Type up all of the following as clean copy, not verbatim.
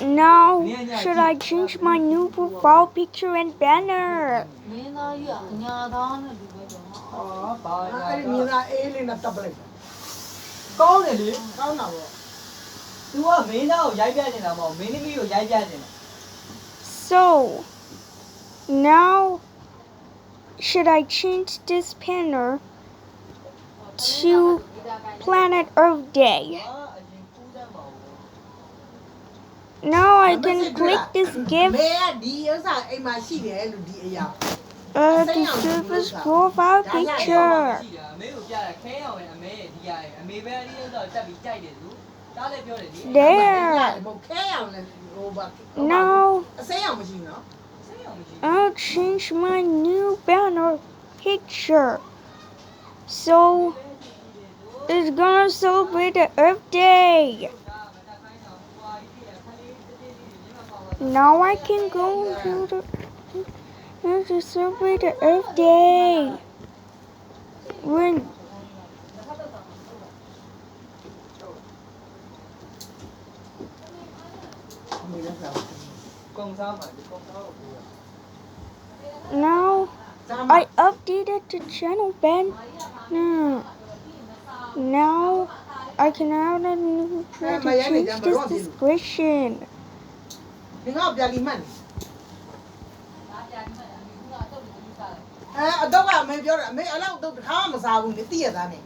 Now, should I change my new profile picture and banner? မင်းသားကြီးအညာသားနဲ့ဒီပဲတော့ အဲ့ဒီမြင်သားအေးလေးနဲ့တပ်ပလိုက် ကောင်းတယ်လေ ကောင်းတာပေါ့ तू ကမင်းသားကိုရိုက်ပြနေတာမဟုတ်မင်းသမီးကိုရိုက်ပြနေတာ So, now, should I change this banner to Planet Earth Day? ဟာအရင်ကူးတတ်ပါဘူး Now I can click this မဲ gift ကဒီဥစ္စာအိမ်မှာရှိတယ်လို့ဒီအရာ the surface profile ရှိ picture. တာအမေကိုပြတာခဲအောင်ပဲအမေရဲ့ဒီရရဲ့အမေပဲဒီဥစ္စာကိုတက်ပြီးကြိုက်တယ်သူတားလည်းပြောတယ်ဒီ There. ဘုတ်ခဲအောင်လဲဟိုဘာ Now အစိမ်းအောင်မရှိဘူးနော် စိတ်အောင်မရှိ I'll change my new banner picture. So it's gonna celebrate the Earth Day. Now I can go to celebrate the Earth Day. When မေလည်းစား ကုံစားမှာဒီကုံစားကိုပြော now စားမ I updated the channel banner. Now I can add a new way to change this description. ဒီငါပြလီမှန်အတော့ကအမေပြောတယ်အမေအဲ့လောက်တော့တစ်ခါမှမစားဘူးလေသိရသားနဲ့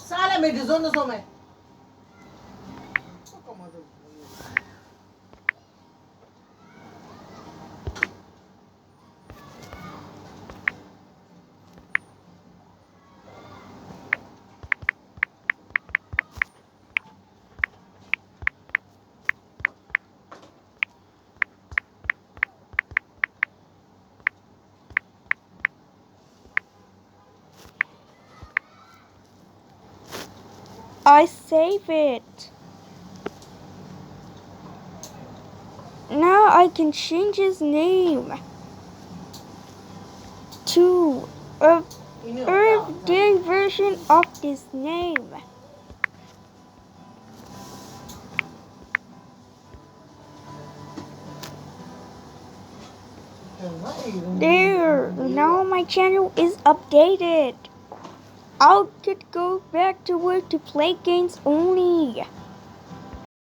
စားလိုက်မေဒီဇွန်လို့ဆိုမယ် I save it. Now I can change his name to a Earth Day version of his name. There, now my channel is updated. I could go back to work to play games only.